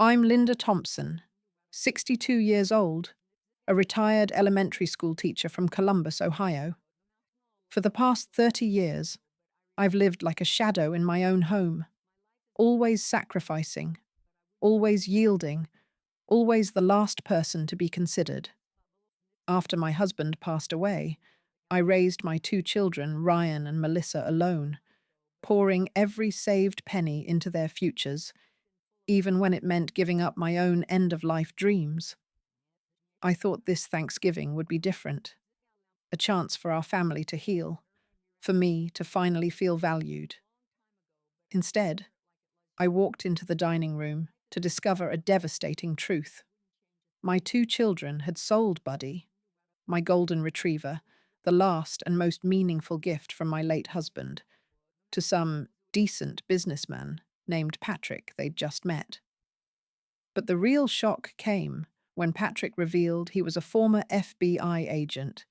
I'm Linda Thompson, 62 years old, a retired elementary school teacher from Columbus, Ohio. For the past 30 years, I've lived like a shadow in my own home, always sacrificing, always yielding, always the last person to be considered. After my husband passed away, I raised my two children, Ryan and Melissa, alone, pouring every saved penny into their futures, even when it meant giving up my own end-of-life dreams. I thought this Thanksgiving would be different, a chance for our family to heal, for me to finally feel valued. Instead, I walked into the dining room to discover a devastating truth. My two children had sold Buddy, my golden retriever, the last and most meaningful gift from my late husband, to some decent businessman named Patrick they'd just met. But the real shock came when Patrick revealed he was a former FBI agent,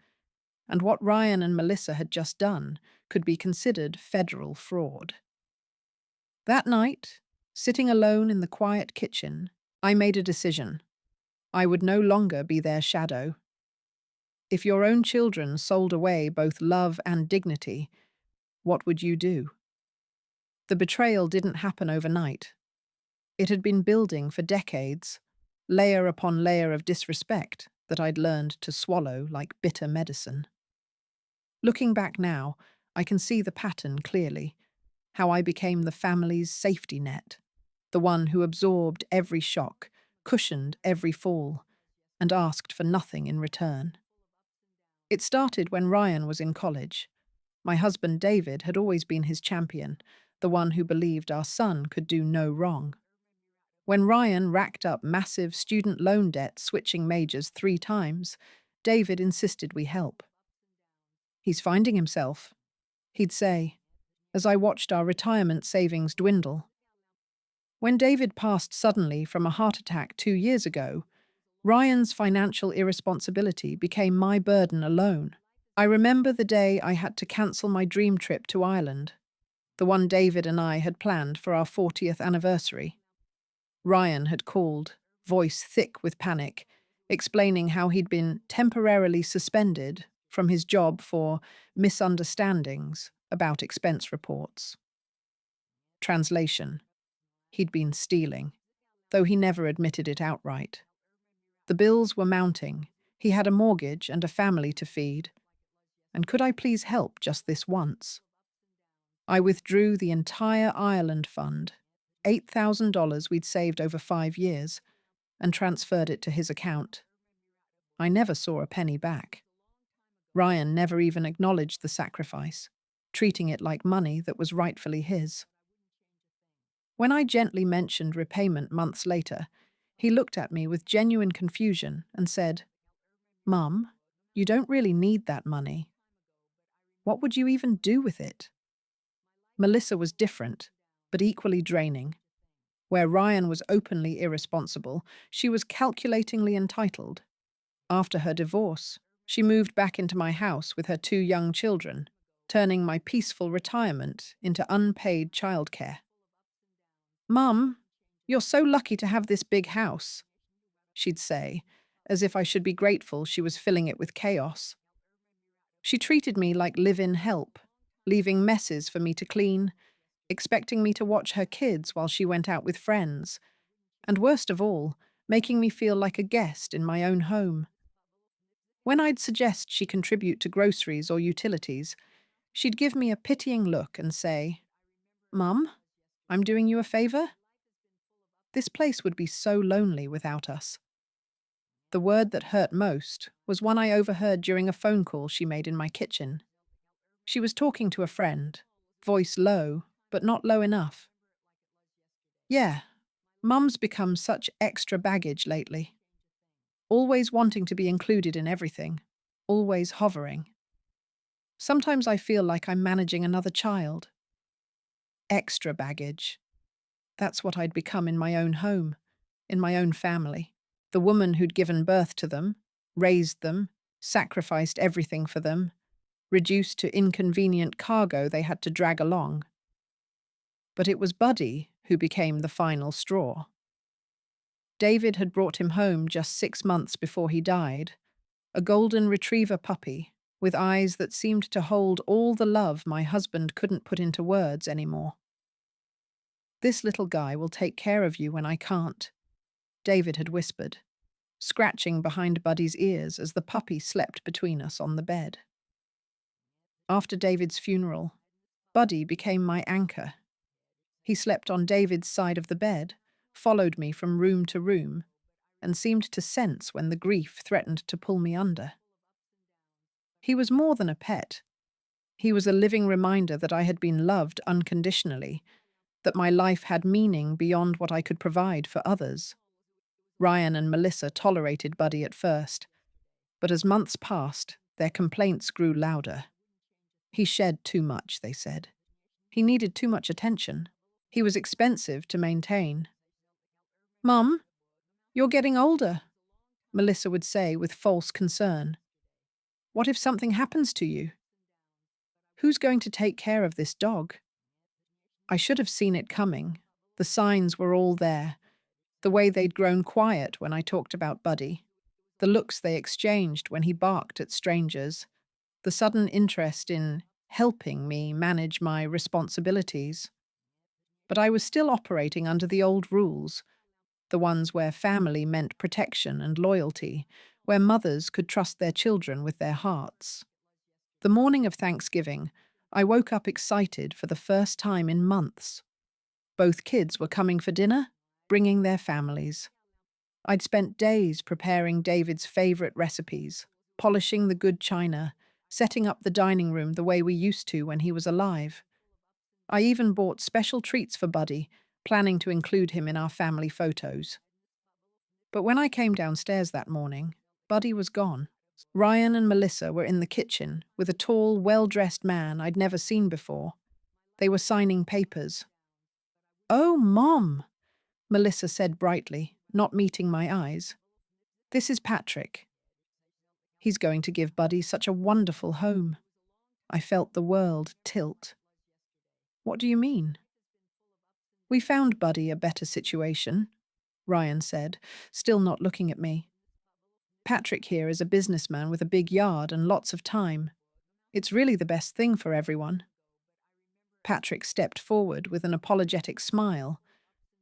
and what Ryan and Melissa had just done could be considered federal fraud. That night, sitting alone in the quiet kitchen, I made a decision. I would no longer be their shadow. If your own children sold away both love and dignity, what would you do? The betrayal didn't happen overnight. It had been building for decades, layer upon layer of disrespect that I'd learned to swallow like bitter medicine. Looking back now, I can see the pattern clearly, how I became the family's safety net, the one who absorbed every shock, cushioned every fall, and asked for nothing in return. It started when Ryan was in college. My husband David had always been his champion, the one who believed our son could do no wrong. When Ryan racked up massive student loan debt switching majors 3 times, David insisted we help. "He's finding himself," he'd say, as I watched our retirement savings dwindle. When David passed suddenly from a heart attack 2 years ago, Ryan's financial irresponsibility became my burden alone. I remember the day I had to cancel my dream trip to Ireland, the one David and I had planned for our 40th anniversary. Ryan had called, voice thick with panic, explaining how he'd been temporarily suspended from his job for misunderstandings about expense reports. Translation: he'd been stealing, though he never admitted it outright. The bills were mounting, he had a mortgage and a family to feed, and could I please help just this once? I withdrew the entire Ireland fund, $8,000 we'd saved over 5 years, and transferred it to his account. I never saw a penny back. Ryan never even acknowledged the sacrifice, treating it like money that was rightfully his. When I gently mentioned repayment months later, he looked at me with genuine confusion and said, "Mum, you don't really need that money. What would you even do with it?" Melissa was different, but equally draining. Where Ryan was openly irresponsible, she was calculatingly entitled. After her divorce, she moved back into my house with her 2 young children, turning my peaceful retirement into unpaid childcare. "Mum, you're so lucky to have this big house," she'd say, as if I should be grateful she was filling it with chaos. She treated me like live-in help, leaving messes for me to clean, expecting me to watch her kids while she went out with friends, and worst of all, making me feel like a guest in my own home. When I'd suggest she contribute to groceries or utilities, she'd give me a pitying look and say, "Mum, I'm doing you a favor?" This place would be so lonely without us. The word that hurt most was one I overheard during a phone call she made in my kitchen. She was talking to a friend, voice low, but not low enough. "Yeah, Mum's become such extra baggage lately. Always wanting to be included in everything, always hovering. Sometimes I feel like I'm managing another child." Extra baggage. That's what I'd become in my own home, in my own family. The woman who'd given birth to them, raised them, sacrificed everything for them, reduced to inconvenient cargo they had to drag along. But it was Buddy who became the final straw. David had brought him home just 6 months before he died, a golden retriever puppy with eyes that seemed to hold all the love my husband couldn't put into words anymore. "This little guy will take care of you when I can't," David had whispered, scratching behind Buddy's ears as the puppy slept between us on the bed. After David's funeral, Buddy became my anchor. He slept on David's side of the bed, followed me from room to room, and seemed to sense when the grief threatened to pull me under. He was more than a pet. He was a living reminder that I had been loved unconditionally, that my life had meaning beyond what I could provide for others. Ryan and Melissa tolerated Buddy at first, but as months passed, their complaints grew louder. He shed too much, they said. He needed too much attention. He was expensive to maintain. "Mum, you're getting older," Melissa would say with false concern. "What if something happens to you? Who's going to take care of this dog?" I should have seen it coming. The signs were all there. The way they'd grown quiet when I talked about Buddy, the looks they exchanged when he barked at strangers, the sudden interest in helping me manage my responsibilities. But I was still operating under the old rules, the ones where family meant protection and loyalty, where mothers could trust their children with their hearts. The morning of Thanksgiving, I woke up excited for the first time in months. Both kids were coming for dinner, bringing their families. I'd spent days preparing David's favorite recipes, polishing the good china, setting up the dining room the way we used to when he was alive. I even bought special treats for Buddy, planning to include him in our family photos. But when I came downstairs that morning, Buddy was gone. Ryan and Melissa were in the kitchen with a tall, well-dressed man I'd never seen before. They were signing papers. "Oh, Mom," Melissa said brightly, not meeting my eyes. "This is Patrick. He's going to give Buddy such a wonderful home." I felt the world tilt. "What do you mean?" "We found Buddy a better situation," Ryan said, still not looking at me. "Patrick here is a businessman with a big yard and lots of time. It's really the best thing for everyone." Patrick stepped forward with an apologetic smile,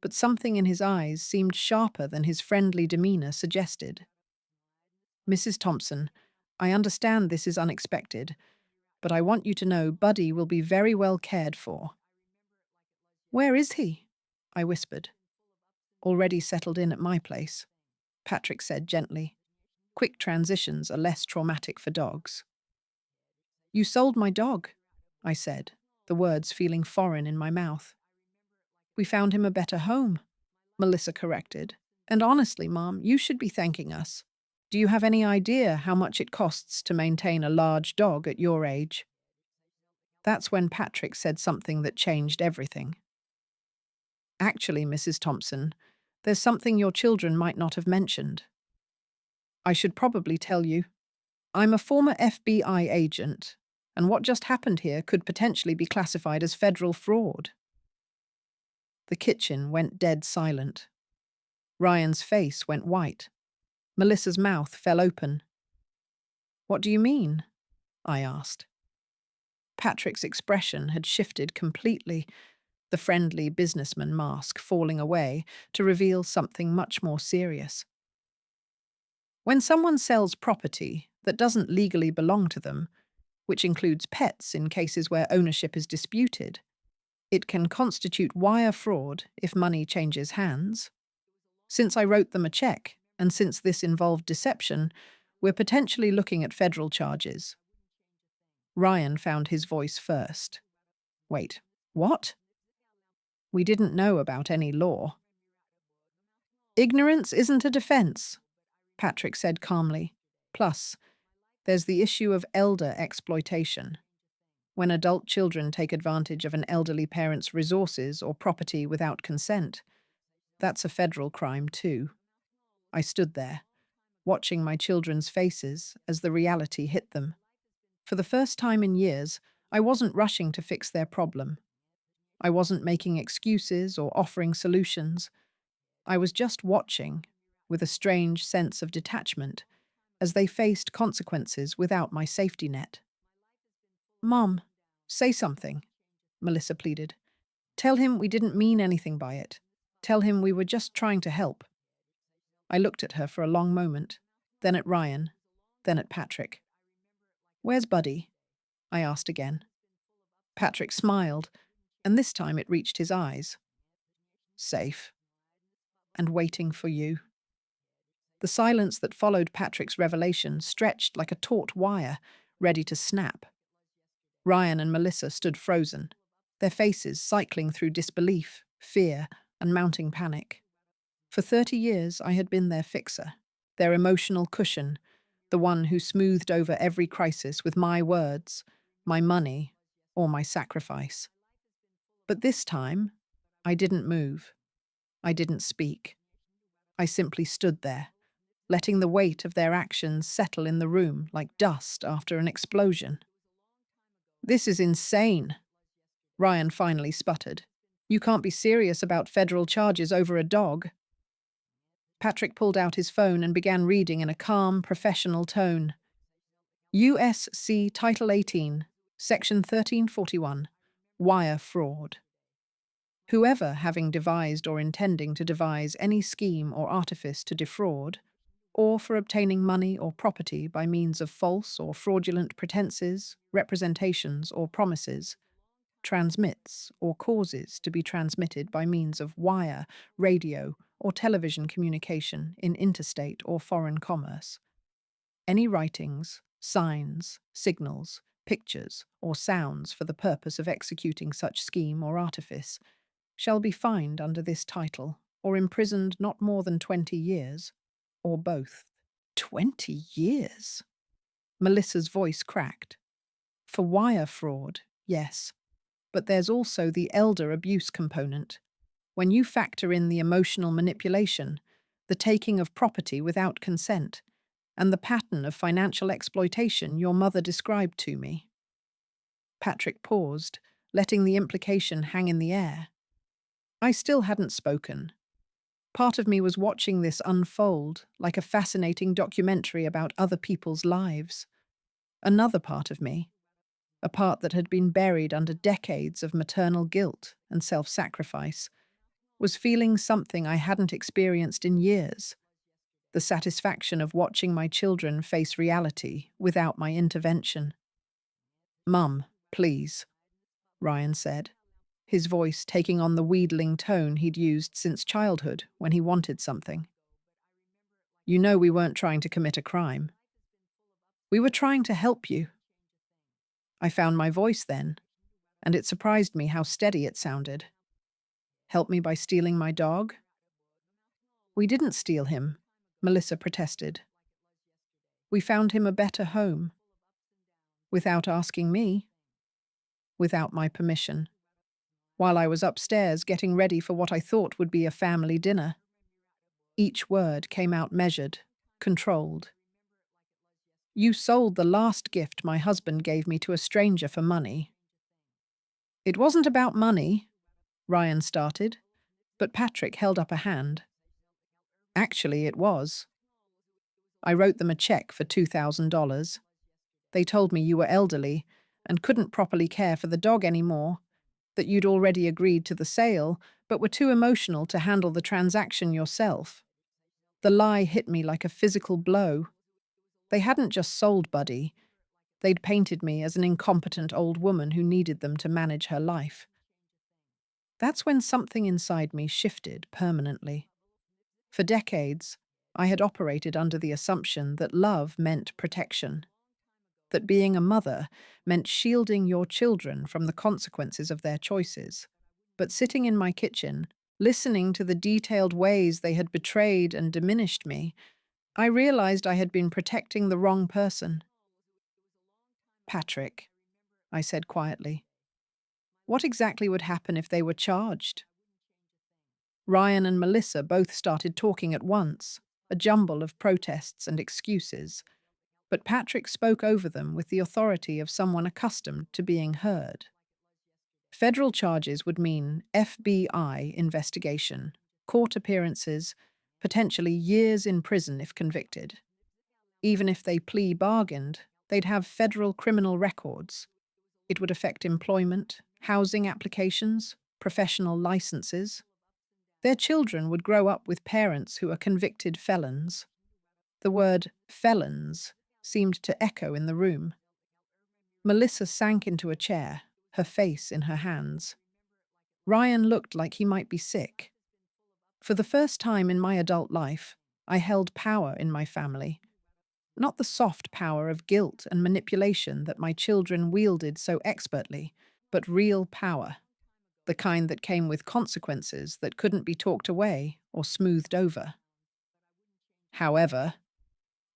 but something in his eyes seemed sharper than his friendly demeanor suggested. "Mrs. Thompson, I understand this is unexpected, but I want you to know Buddy will be very well cared for." "Where is he?" I whispered. "Already settled in at my place," Patrick said gently. "Quick transitions are less traumatic for dogs." "You sold my dog," I said, the words feeling foreign in my mouth. "We found him a better home," Melissa corrected. "And honestly, Mom, you should be thanking us. Do you have any idea how much it costs to maintain a large dog at your age?" That's when Patrick said something that changed everything. "Actually, Mrs. Thompson, there's something your children might not have mentioned. I should probably tell you. I'm a former FBI agent, and what just happened here could potentially be classified as federal fraud." The kitchen went dead silent. Ryan's face went white. Melissa's mouth fell open. "What do you mean?" I asked. Patrick's expression had shifted completely, the friendly businessman mask falling away to reveal something much more serious. "When someone sells property that doesn't legally belong to them, which includes pets in cases where ownership is disputed, it can constitute wire fraud if money changes hands. Since I wrote them a check, and since this involved deception, we're potentially looking at federal charges." Ryan found his voice first. "Wait, what?" "We didn't know about any law." "Ignorance isn't a defense," Patrick said calmly. "Plus, there's the issue of elder exploitation. When adult children take advantage of an elderly parent's resources or property without consent, that's a federal crime too." I stood there, watching my children's faces as the reality hit them. For the first time in years, I wasn't rushing to fix their problem. I wasn't making excuses or offering solutions. I was just watching with a strange sense of detachment, as they faced consequences without my safety net. "Mom, say something," Melissa pleaded. "Tell him we didn't mean anything by it. Tell him we were just trying to help." I looked at her for a long moment, then at Ryan, then at Patrick. "Where's Buddy?" I asked again. Patrick smiled, and this time it reached his eyes. "Safe. And waiting for you." The silence that followed Patrick's revelation stretched like a taut wire, ready to snap. Ryan and Melissa stood frozen, their faces cycling through disbelief, fear, and mounting panic. For 30 years, I had been their fixer, their emotional cushion, the one who smoothed over every crisis with my words, my money, or my sacrifice. But this time, I didn't move. I didn't speak. I simply stood there, letting the weight of their actions settle in the room like dust after an explosion. "This is insane," Ryan finally sputtered. "You can't be serious about federal charges over a dog." Patrick pulled out his phone and began reading in a calm, professional tone. "USC Title 18, Section 1341, Wire Fraud. Whoever having devised or intending to devise any scheme or artifice to defraud, or for obtaining money or property by means of false or fraudulent pretenses, representations, or promises, transmits or causes to be transmitted by means of wire, radio, or television communication in interstate or foreign commerce. Any writings, signs, signals, pictures, or sounds for the purpose of executing such scheme or artifice shall be fined under this title, or imprisoned not more than 20 years, or both." 20 years? Melissa's voice cracked. "For wire fraud, yes. But there's also the elder abuse component. When you factor in the emotional manipulation, the taking of property without consent, and the pattern of financial exploitation your mother described to me." Patrick paused, letting the implication hang in the air. I still hadn't spoken. Part of me was watching this unfold like a fascinating documentary about other people's lives. Another part of me, a part that had been buried under decades of maternal guilt and self-sacrifice, was feeling something I hadn't experienced in years: the satisfaction of watching my children face reality without my intervention. "Mum, please," Ryan said, his voice taking on the wheedling tone he'd used since childhood when he wanted something. "You know we weren't trying to commit a crime. We were trying to help you." I found my voice then, and it surprised me how steady it sounded. "Help me by stealing my dog?" "We didn't steal him," Melissa protested. "We found him a better home. Without asking me. Without my permission. While I was upstairs getting ready for what I thought would be a family dinner." Each word came out measured, controlled. "You sold the last gift my husband gave me to a stranger for money." "It wasn't about money," Ryan started, but Patrick held up a hand. "Actually, it was. I wrote them a check for $2,000. They told me you were elderly and couldn't properly care for the dog anymore, that you'd already agreed to the sale, but were too emotional to handle the transaction yourself." The lie hit me like a physical blow. They hadn't just sold Buddy. They'd painted me as an incompetent old woman who needed them to manage her life. That's when something inside me shifted permanently. For decades, I had operated under the assumption that love meant protection, that being a mother meant shielding your children from the consequences of their choices. But sitting in my kitchen, listening to the detailed ways they had betrayed and diminished me, I realized I had been protecting the wrong person. "Patrick," I said quietly, "what exactly would happen if they were charged?" Ryan and Melissa both started talking at once, a jumble of protests and excuses, but Patrick spoke over them with the authority of someone accustomed to being heard. Federal charges would mean FBI investigation, court appearances, potentially years in prison if convicted. Even if they plea bargained, they'd have federal criminal records. It would affect employment, housing applications, professional licenses. Their children would grow up with parents who are convicted felons. The word felons seemed to echo in the room. Melissa sank into a chair, her face in her hands. Ryan looked like he might be sick. For the first time in my adult life, I held power in my family. Not the soft power of guilt and manipulation that my children wielded so expertly, but real power, the kind that came with consequences that couldn't be talked away or smoothed over. However,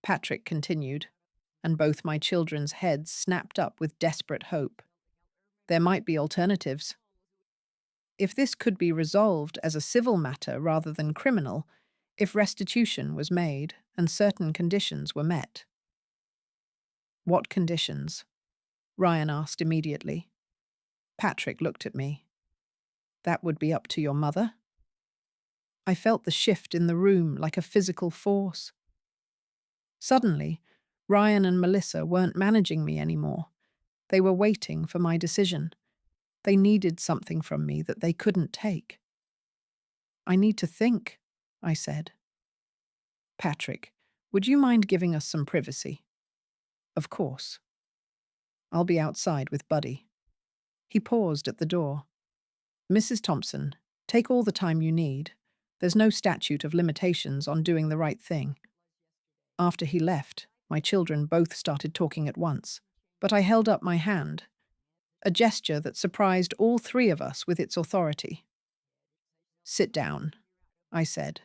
Patrick continued, and both my children's heads snapped up with desperate hope. There might be alternatives. If this could be resolved as a civil matter rather than criminal, if restitution was made and certain conditions were met. What conditions? Ryan asked immediately. Patrick looked at me. That would be up to your mother? I felt the shift in the room like a physical force. Suddenly, Ryan and Melissa weren't managing me anymore. They were waiting for my decision. They needed something from me that they couldn't take. I need to think, I said. Patrick, would you mind giving us some privacy? Of course. I'll be outside with Buddy. He paused at the door. Mrs. Thompson, take all the time you need. There's no statute of limitations on doing the right thing. After he left, my children both started talking at once, but I held up my hand, a gesture that surprised all three of us with its authority. Sit down, I said.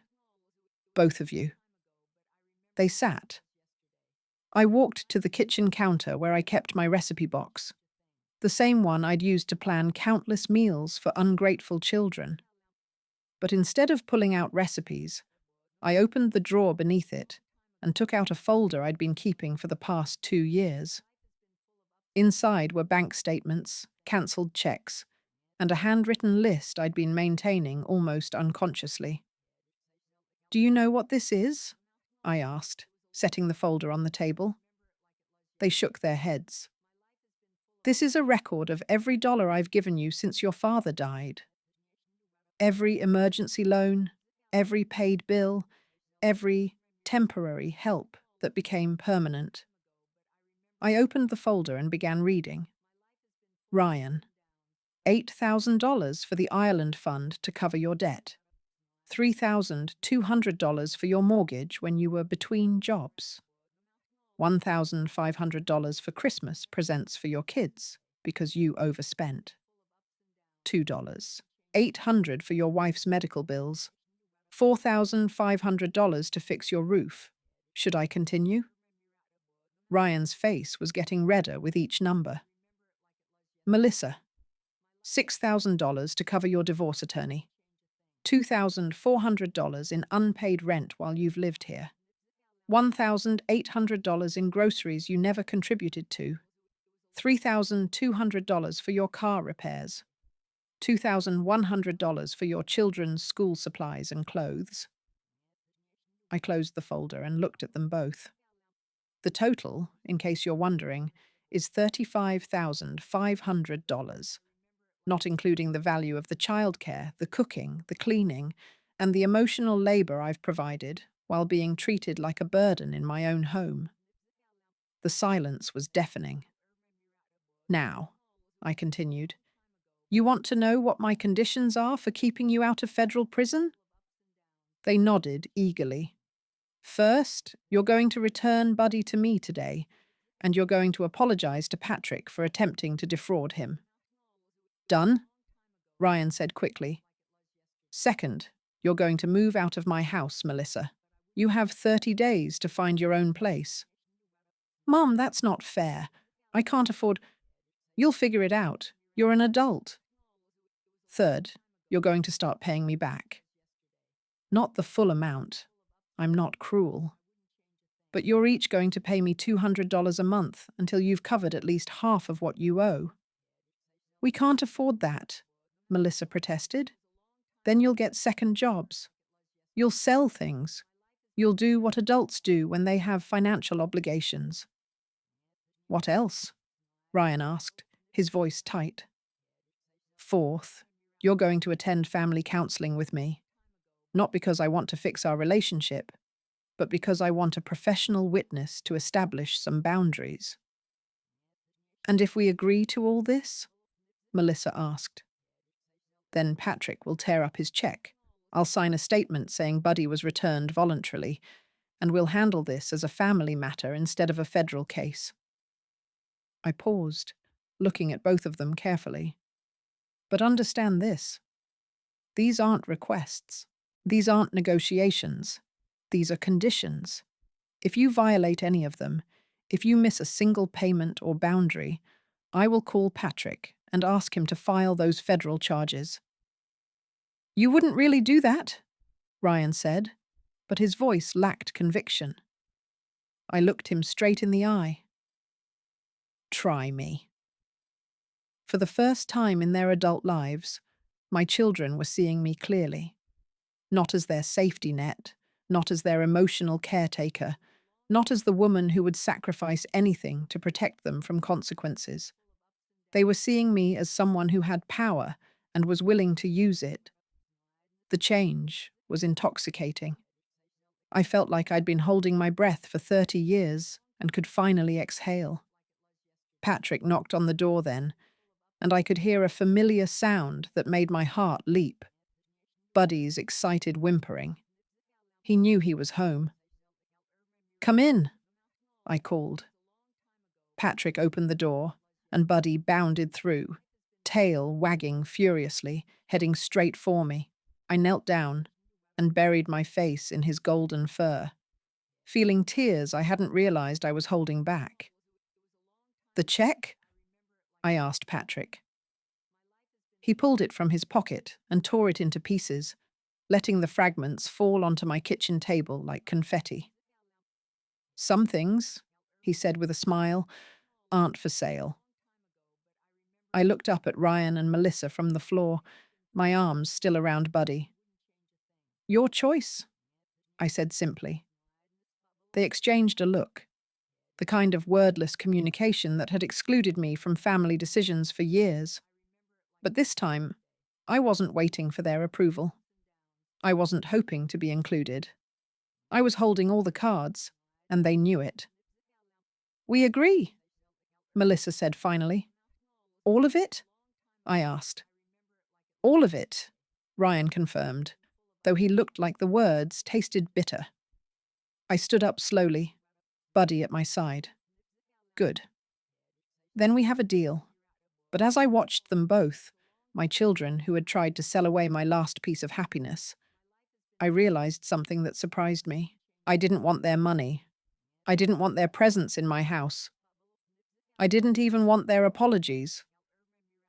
Both of you. They sat. I walked to the kitchen counter where I kept my recipe box, the same one I'd used to plan countless meals for ungrateful children. But instead of pulling out recipes, I opened the drawer beneath it and took out a folder I'd been keeping for the past 2 years. Inside were bank statements, cancelled checks, and a handwritten list I'd been maintaining almost unconsciously. Do you know what this is? I asked, setting the folder on the table. They shook their heads. This is a record of every dollar I've given you since your father died. Every emergency loan, every paid bill, every temporary help that became permanent. I opened the folder and began reading. Ryan, $8,000 for the Ireland Fund to cover your debt. $3,200 for your mortgage when you were between jobs. $1,500 for Christmas presents for your kids because you overspent. $2. $800 for your wife's medical bills. $4,500 to fix your roof. Should I continue? Ryan's face was getting redder with each number. Melissa, $6,000 to cover your divorce attorney. $2,400 in unpaid rent while you've lived here. $1,800 in groceries you never contributed to. $3,200 for your car repairs. $2,100 for your children's school supplies and clothes. I closed the folder and looked at them both. The total, in case you're wondering, is $35,500, not including the value of the childcare, the cooking, the cleaning, and the emotional labor I've provided while being treated like a burden in my own home. The silence was deafening. Now, I continued, you want to know what my conditions are for keeping you out of federal prison? They nodded eagerly. First, you're going to return Buddy to me today, and you're going to apologize to Patrick for attempting to defraud him. Done? Ryan said quickly. Second, you're going to move out of my house, Melissa. You have 30 days to find your own place. Mom, that's not fair. I can't afford... You'll figure it out. You're an adult. Third, you're going to start paying me back. Not the full amount. I'm not cruel. But you're each going to pay me $200 a month until you've covered at least half of what you owe. We can't afford that, Melissa protested. Then you'll get second jobs. You'll sell things. You'll do what adults do when they have financial obligations. What else? Ryan asked, his voice tight. Fourth, you're going to attend family counseling with me. Not because I want to fix our relationship, but because I want a professional witness to establish some boundaries. And if we agree to all this? Melissa asked. Then Patrick will tear up his check. I'll sign a statement saying Buddy was returned voluntarily, and we'll handle this as a family matter instead of a federal case. I paused, looking at both of them carefully. But understand this. These aren't requests. These aren't negotiations. These are conditions. If you violate any of them, if you miss a single payment or boundary, I will call Patrick and ask him to file those federal charges. You wouldn't really do that, Ryan said, but his voice lacked conviction. I looked him straight in the eye. Try me. For the first time in their adult lives, my children were seeing me clearly. Not as their safety net, not as their emotional caretaker, not as the woman who would sacrifice anything to protect them from consequences. They were seeing me as someone who had power and was willing to use it. The change was intoxicating. I felt like I'd been holding my breath for 30 years and could finally exhale. Patrick knocked on the door then, and I could hear a familiar sound that made my heart leap. Buddy's excited whimpering. He knew he was home. Come in, I called. Patrick opened the door, and Buddy bounded through, tail wagging furiously, heading straight for me. I knelt down and buried my face in his golden fur, feeling tears I hadn't realized I was holding back. The check? I asked Patrick. He pulled it from his pocket and tore it into pieces, letting the fragments fall onto my kitchen table like confetti. Some things, he said with a smile, aren't for sale. I looked up at Ryan and Melissa from the floor, my arms still around Buddy. Your choice, I said simply. They exchanged a look, the kind of wordless communication that had excluded me from family decisions for years. But this time, I wasn't waiting for their approval. I wasn't hoping to be included. I was holding all the cards, and they knew it. We agree, Melissa said finally. All of it? I asked. All of it, Ryan confirmed, though he looked like the words tasted bitter. I stood up slowly, Buddy at my side. Good. Then we have a deal. But as I watched them both, my children who had tried to sell away my last piece of happiness, I realized something that surprised me. I didn't want their money. I didn't want their presence in my house. I didn't even want their apologies.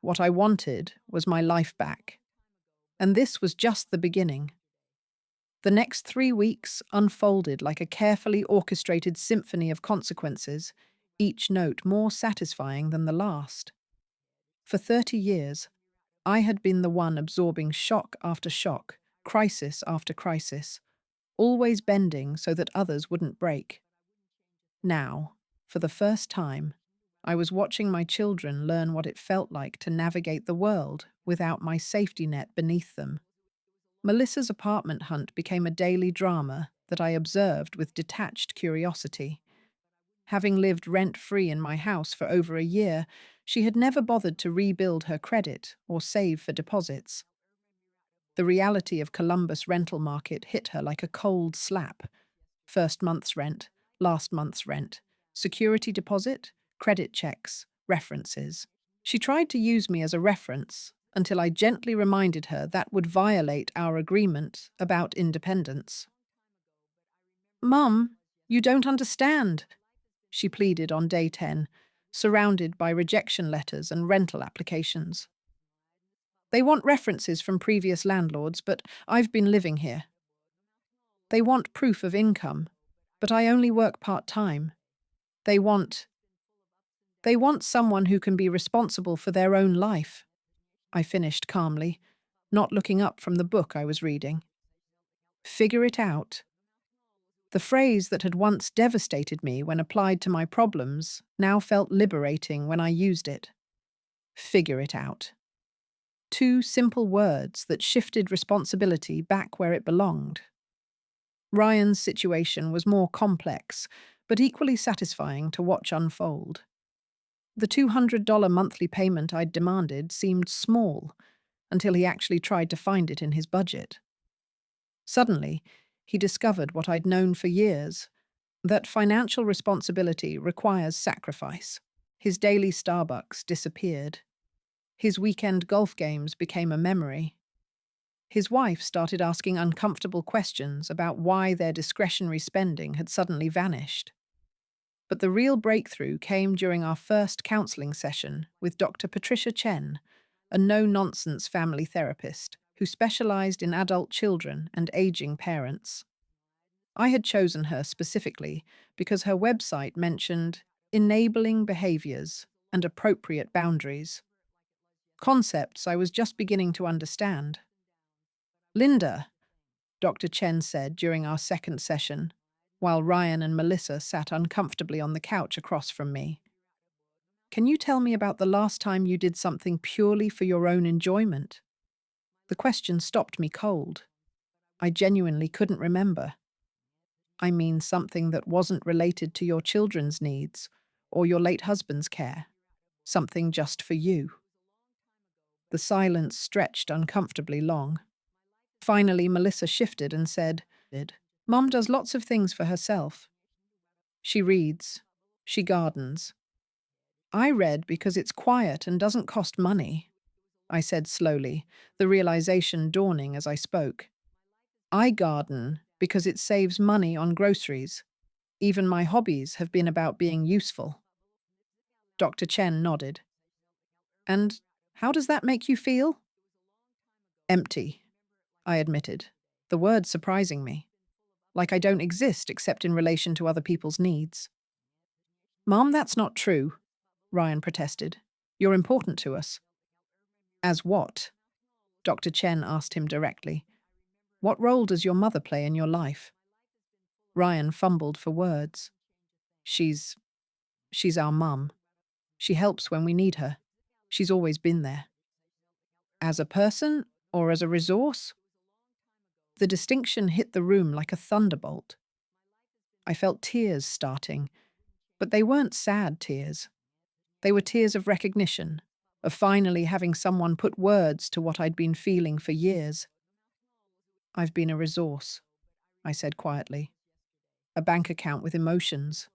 What I wanted was my life back. And this was just the beginning. The next 3 weeks unfolded like a carefully orchestrated symphony of consequences, each note more satisfying than the last. For 30 years, I had been the one absorbing shock after shock, crisis after crisis, always bending so that others wouldn't break. Now, for the first time, I was watching my children learn what it felt like to navigate the world without my safety net beneath them. Melissa's apartment hunt became a daily drama that I observed with detached curiosity. Having lived rent-free in my house for over a year, she had never bothered to rebuild her credit or save for deposits. The reality of Columbus' rental market hit her like a cold slap. First month's rent, last month's rent, security deposit, credit checks, references. She tried to use me as a reference until I gently reminded her that would violate our agreement about independence. Mum, you don't understand, she pleaded on day 10, surrounded by rejection letters and rental applications. They want references from previous landlords, but I've been living here. They want proof of income, but I only work part-time. They want someone who can be responsible for their own life, I finished calmly, not looking up from the book I was reading. Figure it out. The phrase that had once devastated me when applied to my problems now felt liberating when I used it. Figure it out. Two simple words that shifted responsibility back where it belonged. Ryan's situation was more complex, but equally satisfying to watch unfold. The $200 monthly payment I'd demanded seemed small until he actually tried to find it in his budget. Suddenly, he discovered what I'd known for years, that financial responsibility requires sacrifice. His daily Starbucks disappeared. His weekend golf games became a memory. His wife started asking uncomfortable questions about why their discretionary spending had suddenly vanished. But the real breakthrough came during our first counseling session with Dr. Patricia Chen, a no-nonsense family therapist who specialized in adult children and aging parents. I had chosen her specifically because her website mentioned enabling behaviors and appropriate boundaries, concepts I was just beginning to understand. Linda, Dr. Chen said during our second session, while Ryan and Melissa sat uncomfortably on the couch across from me. Can you tell me about the last time you did something purely for your own enjoyment? The question stopped me cold. I genuinely couldn't remember. I mean something that wasn't related to your children's needs or your late husband's care. Something just for you. The silence stretched uncomfortably long. Finally, Melissa shifted and said, Mom does lots of things for herself. She reads. She gardens. I read because it's quiet and doesn't cost money, I said slowly, the realization dawning as I spoke. I garden because it saves money on groceries. Even my hobbies have been about being useful. Dr. Chen nodded. And how does that make you feel? Empty, I admitted, the word surprising me. Like I don't exist except in relation to other people's needs. Mom, that's not true, Ryan protested. You're important to us. As what? Dr. Chen asked him directly. What role does your mother play in your life? Ryan fumbled for words. She's our mum. She helps when we need her. She's always been there. As a person or as a resource? The distinction hit the room like a thunderbolt. I felt tears starting, but they weren't sad tears. They were tears of recognition, of finally having someone put words to what I'd been feeling for years. I've been a resource, I said quietly. A bank account with emotions.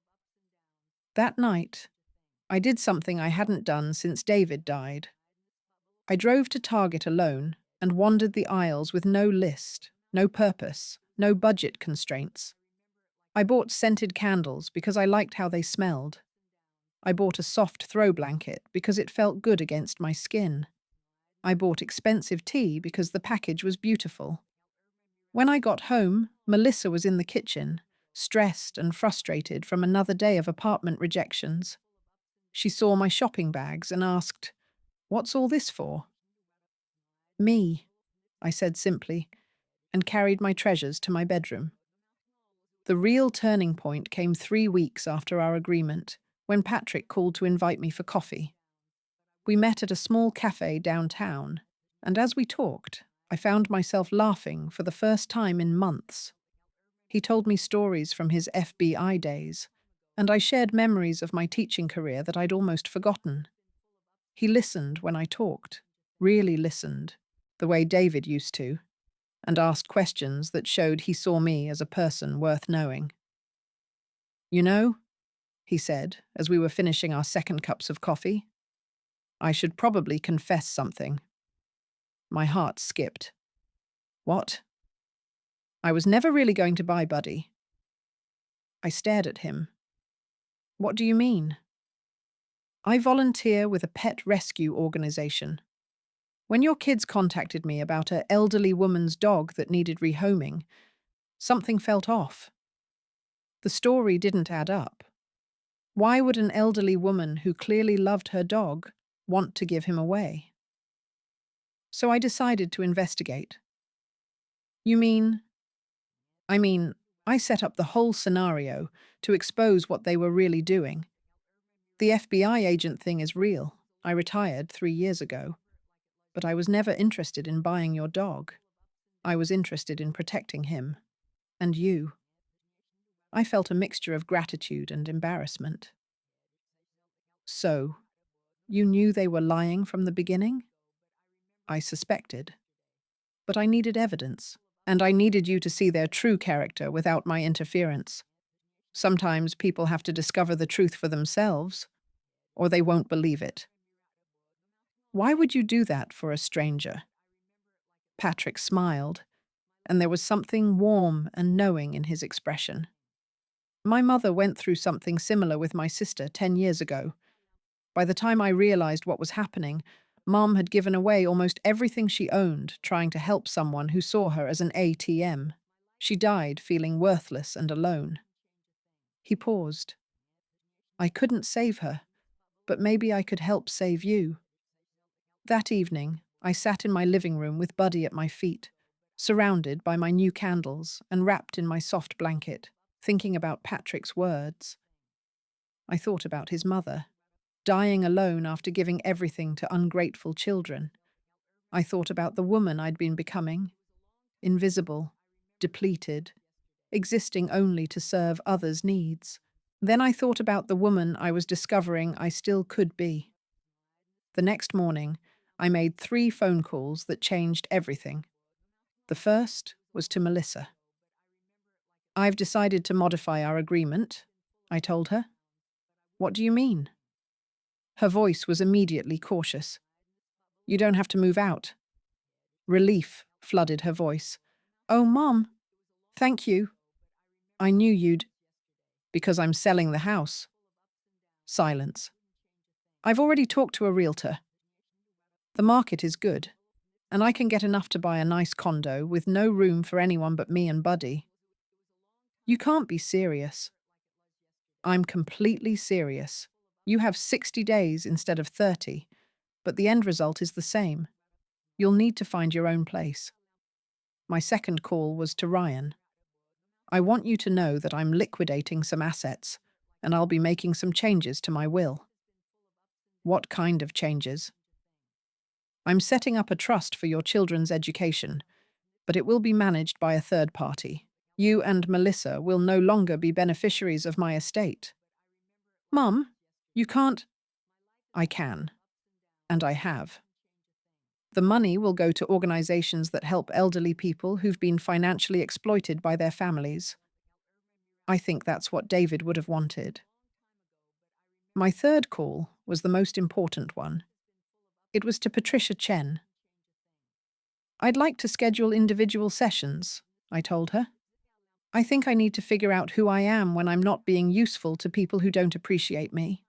That night, I did something I hadn't done since David died. I drove to Target alone and wandered the aisles with no list, no purpose, no budget constraints. I bought scented candles because I liked how they smelled. I bought a soft throw blanket because it felt good against my skin. I bought expensive tea because the package was beautiful. When I got home, Melissa was in the kitchen, stressed and frustrated from another day of apartment rejections. She saw my shopping bags and asked, "What's all this for?" "Me," I said simply, and carried my treasures to my bedroom. The real turning point came 3 weeks after our agreement, when Patrick called to invite me for coffee. We met at a small cafe downtown, and as we talked, I found myself laughing for the first time in months. He told me stories from his FBI days, and I shared memories of my teaching career that I'd almost forgotten. He listened when I talked, really listened, the way David used to, and asked questions that showed he saw me as a person worth knowing. "You know," he said, as we were finishing our second cups of coffee, "I should probably confess something." My heart skipped. What? I was never really going to buy Buddy. I stared at him. What do you mean? I volunteer with a pet rescue organization. When your kids contacted me about an elderly woman's dog that needed rehoming, something felt off. The story didn't add up. Why would an elderly woman who clearly loved her dog want to give him away? So I decided to investigate. You mean I mean, I set up the whole scenario to expose what they were really doing. The FBI agent thing is real. I retired 3 years ago, but I was never interested in buying your dog. I was interested in protecting him. And you. I felt a mixture of gratitude and embarrassment. So, you knew they were lying from the beginning? I suspected. But I needed evidence, and I needed you to see their true character without my interference. Sometimes people have to discover the truth for themselves, or they won't believe it. Why would you do that for a stranger? Patrick smiled, and there was something warm and knowing in his expression. My mother went through something similar with my sister 10 years ago. By the time I realized what was happening, Mom had given away almost everything she owned trying to help someone who saw her as an ATM. She died feeling worthless and alone. He paused. I couldn't save her, but maybe I could help save you. That evening, I sat in my living room with Buddy at my feet, surrounded by my new candles and wrapped in my soft blanket, thinking about Patrick's words. I thought about his mother, dying alone after giving everything to ungrateful children. I thought about the woman I'd been becoming, invisible, depleted, existing only to serve others' needs. Then I thought about the woman I was discovering I still could be. The next morning, I made 3 phone calls that changed everything. The first was to Melissa. I've decided to modify our agreement, I told her. What do you mean? Her voice was immediately cautious. You don't have to move out. Relief flooded her voice. Oh, Mom, thank you. I knew you'd. Because I'm selling the house. Silence. I've already talked to a realtor. The market is good, and I can get enough to buy a nice condo with no room for anyone but me and Buddy. You can't be serious. I'm completely serious. You have 60 days instead of 30, but the end result is the same. You'll need to find your own place. My second call was to Ryan. I want you to know that I'm liquidating some assets, and I'll be making some changes to my will. What kind of changes? I'm setting up a trust for your children's education, but it will be managed by a third party. You and Melissa will no longer be beneficiaries of my estate. Mum, you can't. I can, and I have. The money will go to organizations that help elderly people who've been financially exploited by their families. I think that's what David would have wanted. My third call was the most important one. It was to Patricia Chen. I'd like to schedule individual sessions, I told her. I think I need to figure out who I am when I'm not being useful to people who don't appreciate me.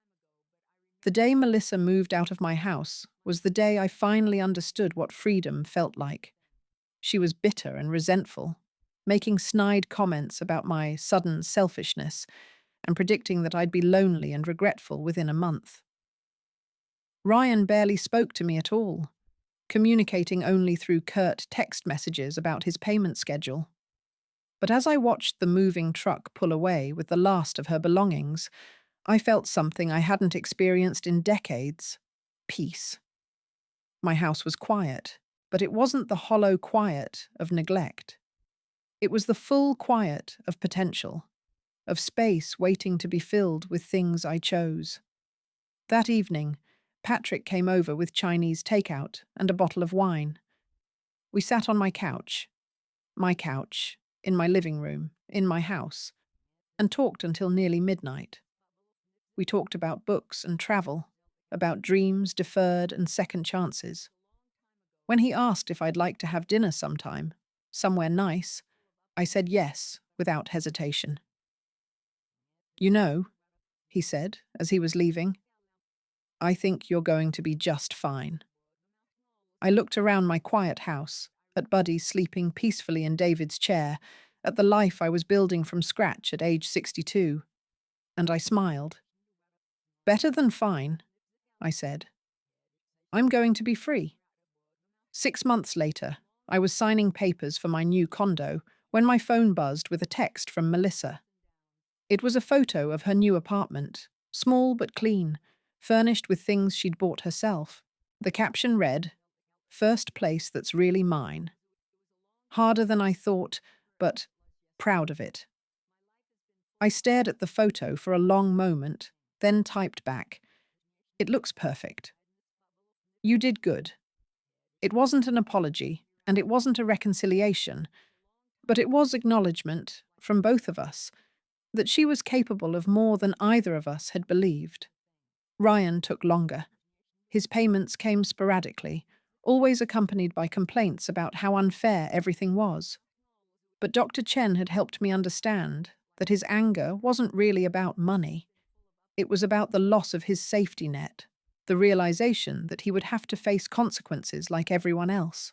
The day Melissa moved out of my house was the day I finally understood what freedom felt like. She was bitter and resentful, making snide comments about my sudden selfishness and predicting that I'd be lonely and regretful within a month. Ryan barely spoke to me at all, communicating only through curt text messages about his payment schedule. But as I watched the moving truck pull away with the last of her belongings, I felt something I hadn't experienced in decades: peace. My house was quiet, but it wasn't the hollow quiet of neglect. It was the full quiet of potential, of space waiting to be filled with things I chose. That evening, Patrick came over with Chinese takeout and a bottle of wine. We sat on my couch, in my living room, in my house, and talked until nearly midnight. We talked about books and travel, about dreams deferred and second chances. When he asked if I'd like to have dinner sometime, somewhere nice, I said yes, without hesitation. You know, he said as he was leaving, I think you're going to be just fine. I looked around my quiet house, at Buddy sleeping peacefully in David's chair, at the life I was building from scratch at age 62, and I smiled. Better than fine, I said. I'm going to be free. 6 months later, I was signing papers for my new condo when my phone buzzed with a text from Melissa. It was a photo of her new apartment, small but clean, furnished with things she'd bought herself. The caption read, "First place that's really mine." Harder than I thought, but proud of it. I stared at the photo for a long moment, then typed back, "It looks perfect. You did good." It wasn't an apology, and it wasn't a reconciliation, but it was acknowledgement, from both of us, that she was capable of more than either of us had believed. Ryan took longer. His payments came sporadically, always accompanied by complaints about how unfair everything was. But Dr. Chen had helped me understand that his anger wasn't really about money. It was about the loss of his safety net, the realization that he would have to face consequences like everyone else.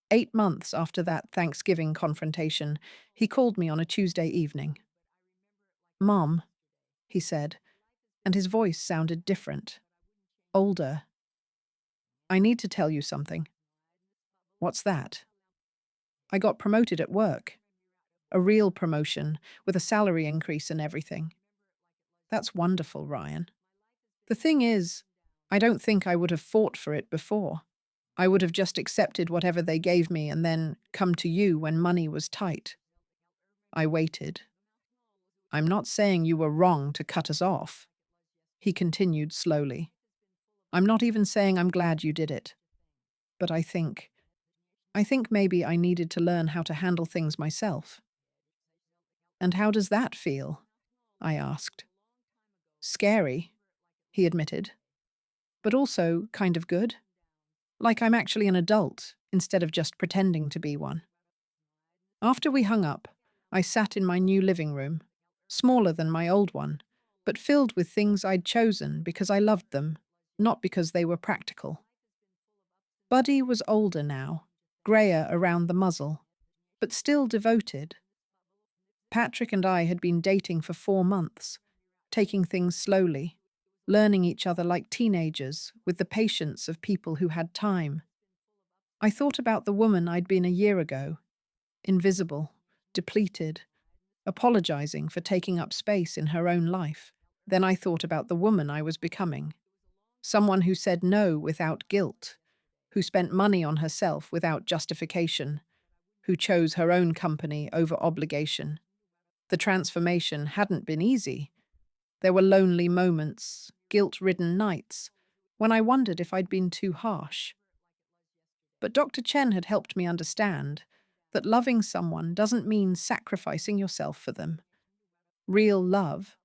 8 months after that Thanksgiving confrontation, he called me on a Tuesday evening. "Mom," he said, and his voice sounded different, older. "I need to tell you something." "What's that?" "I got promoted at work. A real promotion, with a salary increase and everything." "That's wonderful, Ryan. The thing is, I don't think I would have fought for it before. I would have just accepted whatever they gave me and then come to you when money was tight." I waited. "I'm not saying you were wrong to cut us off," he continued slowly. "I'm not even saying I'm glad you did it. But I think maybe I needed to learn how to handle things myself." "And how does that feel?" I asked. "Scary," he admitted, "but also kind of good. Like I'm actually an adult instead of just pretending to be one." After we hung up, I sat in my new living room, smaller than my old one, but filled with things I'd chosen because I loved them, not because they were practical. Buddy was older now, greyer around the muzzle, but still devoted. Patrick and I had been dating for 4 months, taking things slowly, learning each other like teenagers with the patience of people who had time. I thought about the woman I'd been a year ago, invisible, depleted, apologizing for taking up space in her own life. Then I thought about the woman I was becoming, someone who said no without guilt, who spent money on herself without justification, who chose her own company over obligation. The transformation hadn't been easy. There were lonely moments, guilt-ridden nights, when I wondered if I'd been too harsh. But Dr. Chen had helped me understand that loving someone doesn't mean sacrificing yourself for them. Real love,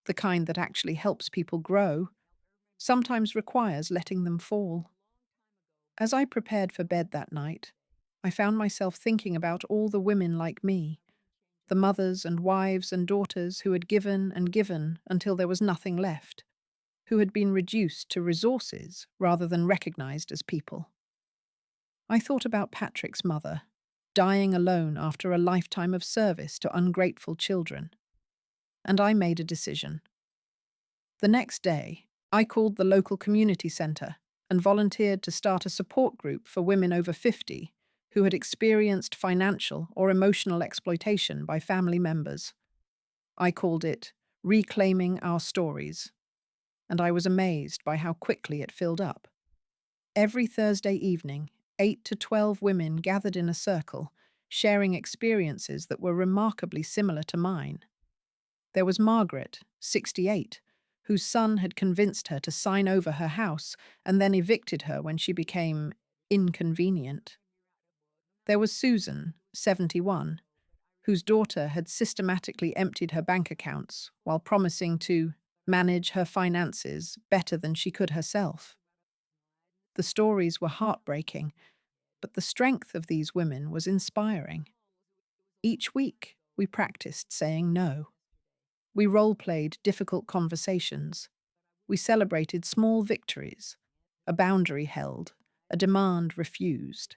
the kind that actually helps people grow, sometimes requires letting them fall. As I prepared for bed that night, I found myself thinking about all the women like me, the mothers and wives and daughters who had given and given until there was nothing left, who had been reduced to resources rather than recognized as people. I thought about Patrick's mother, dying alone after a lifetime of service to ungrateful children. And I made a decision. The next day, I called the local community centre and volunteered to start a support group for women over 50 who had experienced financial or emotional exploitation by family members. I called it Reclaiming Our Stories, and I was amazed by how quickly it filled up. Every Thursday evening, 8 to 12 women gathered in a circle, sharing experiences that were remarkably similar to mine. There was Margaret, 68, whose son had convinced her to sign over her house and then evicted her when she became inconvenient. There was Susan, 71, whose daughter had systematically emptied her bank accounts while promising to manage her finances better than she could herself. The stories were heartbreaking, but the strength of these women was inspiring. Each week, we practiced saying no. We role-played difficult conversations. We celebrated small victories, a boundary held, a demand refused,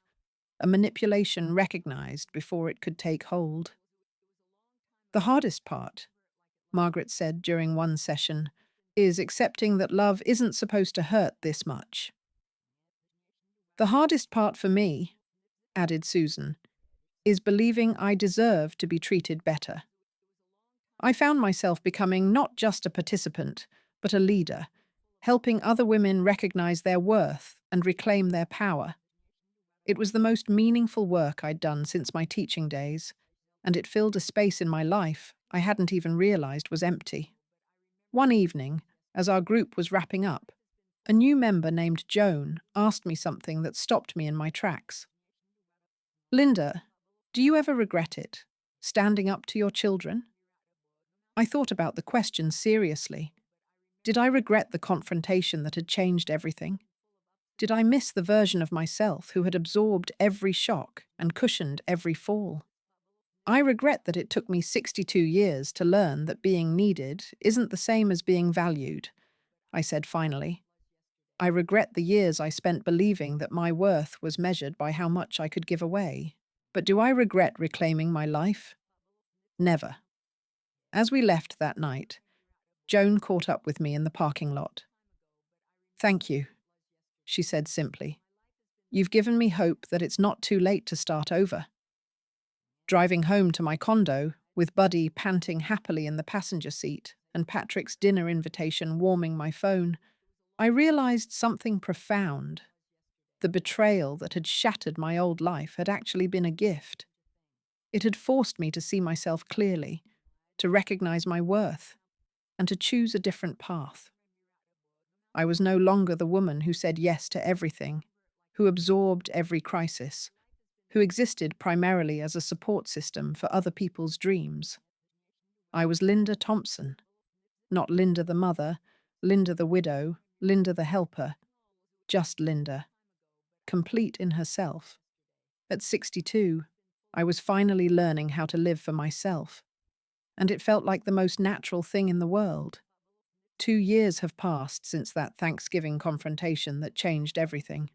a manipulation recognized before it could take hold. "The hardest part," Margaret said during one session, "is accepting that love isn't supposed to hurt this much." "The hardest part for me," added Susan, is believing I deserve to be treated better. I found myself becoming not just a participant, but a leader, helping other women recognize their worth and reclaim their power. It was the most meaningful work I'd done since my teaching days, and it filled a space in my life I hadn't even realized was empty. One evening, as our group was wrapping up, a new member named Joan asked me something that stopped me in my tracks. Linda, do you ever regret it, standing up to your children? I thought about the question seriously. Did I regret the confrontation that had changed everything? Did I miss the version of myself who had absorbed every shock and cushioned every fall? I regret that it took me 62 years to learn that being needed isn't the same as being valued, I said finally. I regret the years I spent believing that my worth was measured by how much I could give away. But do I regret reclaiming my life? Never. As we left that night, Joan caught up with me in the parking lot. Thank you, she said simply. You've given me hope that it's not too late to start over. Driving home to my condo, with Buddy panting happily in the passenger seat and Patrick's dinner invitation warming my phone, I realized something profound. The betrayal that had shattered my old life had actually been a gift. It had forced me to see myself clearly, to recognize my worth, and to choose a different path. I was no longer the woman who said yes to everything, who absorbed every crisis, who existed primarily as a support system for other people's dreams. I was Linda Thompson, not Linda the mother, Linda the widow, Linda the helper, just Linda, complete in herself. At 62, I was finally learning how to live for myself, and it felt like the most natural thing in the world. 2 years have passed since that Thanksgiving confrontation that changed everything.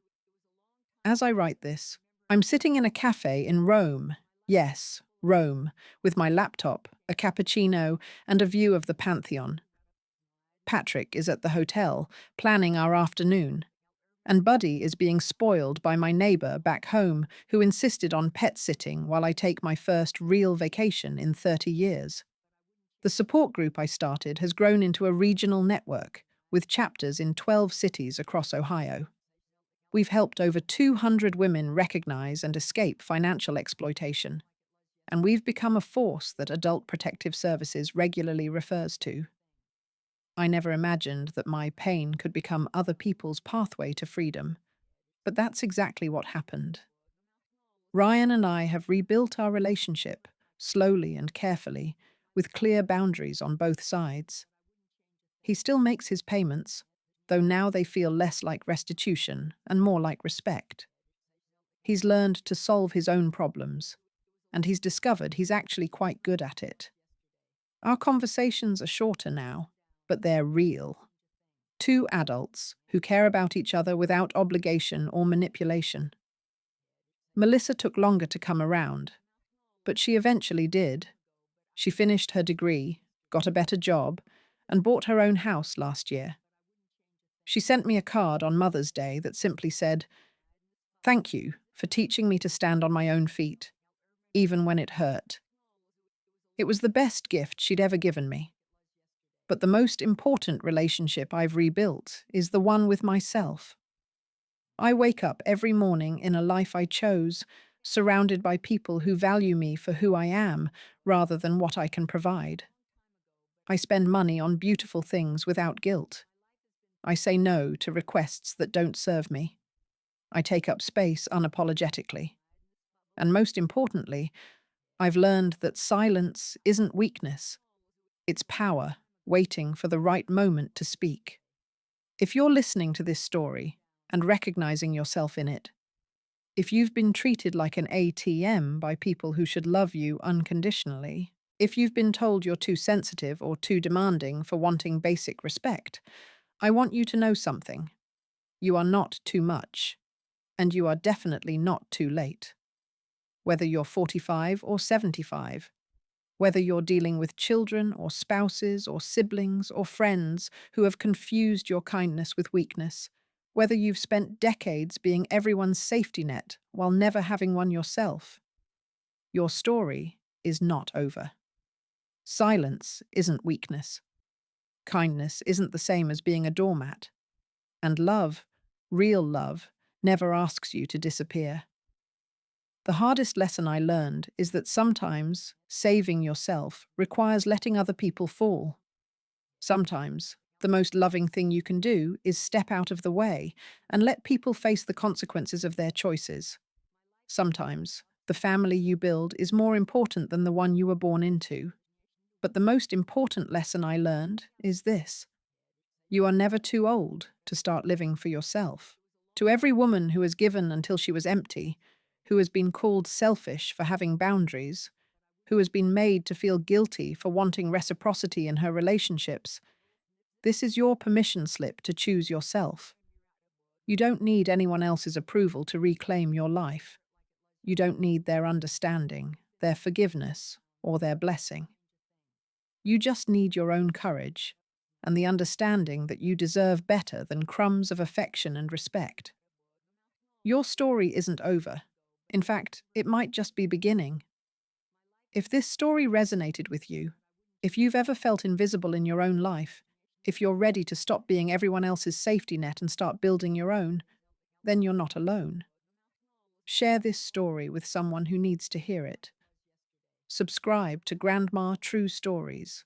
As I write this, I'm sitting in a cafe in Rome, yes, Rome, with my laptop, a cappuccino, and a view of the Pantheon. Patrick is at the hotel, planning our afternoon, and Buddy is being spoiled by my neighbour back home who insisted on pet sitting while I take my first real vacation in 30 years. The support group I started has grown into a regional network, with chapters in 12 cities across Ohio. We've helped over 200 women recognize and escape financial exploitation, and we've become a force that Adult Protective Services regularly refers to. I never imagined that my pain could become other people's pathway to freedom, but that's exactly what happened. Ryan and I have rebuilt our relationship, slowly and carefully, with clear boundaries on both sides. He still makes his payments, though now they feel less like restitution and more like respect. He's learned to solve his own problems, and he's discovered he's actually quite good at it. Our conversations are shorter now, but they're real. Two adults who care about each other without obligation or manipulation. Melissa took longer to come around, but she eventually did. She finished her degree, got a better job, and bought her own house last year. She sent me a card on Mother's Day that simply said, "Thank you for teaching me to stand on my own feet, even when it hurt." It was the best gift she'd ever given me. But the most important relationship I've rebuilt is the one with myself. I wake up every morning in a life I chose, surrounded by people who value me for who I am rather than what I can provide. I spend money on beautiful things without guilt. I say no to requests that don't serve me. I take up space unapologetically. And most importantly, I've learned that silence isn't weakness. It's power, waiting for the right moment to speak. If you're listening to this story and recognizing yourself in it, if you've been treated like an ATM by people who should love you unconditionally, if you've been told you're too sensitive or too demanding for wanting basic respect, I want you to know something. You are not too much, and you are definitely not too late. Whether you're 45 or 75, whether you're dealing with children or spouses or siblings or friends who have confused your kindness with weakness, whether you've spent decades being everyone's safety net while never having one yourself, Your story is not over. Silence isn't weakness. Kindness isn't the same as being a doormat. And love, real love, never asks you to disappear. The hardest lesson I learned is that sometimes saving yourself requires letting other people fall. Sometimes the most loving thing you can do is step out of the way and let people face the consequences of their choices. Sometimes the family you build is more important than the one you were born into. But the most important lesson I learned is this: you are never too old to start living for yourself. To every woman who has given until she was empty, who has been called selfish for having boundaries, who has been made to feel guilty for wanting reciprocity in her relationships, this is your permission slip to choose yourself. You don't need anyone else's approval to reclaim your life. You don't need their understanding, their forgiveness, or their blessing. You just need your own courage and the understanding that you deserve better than crumbs of affection and respect. Your story isn't over. In fact, it might just be beginning. If this story resonated with you, if you've ever felt invisible in your own life, if you're ready to stop being everyone else's safety net and start building your own, then you're not alone. Share this story with someone who needs to hear it. Subscribe to Grandma True Stories,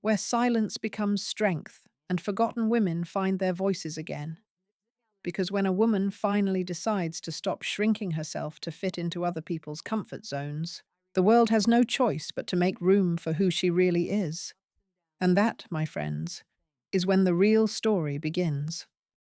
where silence becomes strength and forgotten women find their voices again. Because when a woman finally decides to stop shrinking herself to fit into other people's comfort zones, the world has no choice but to make room for who she really is. And that, my friends, is when the real story begins.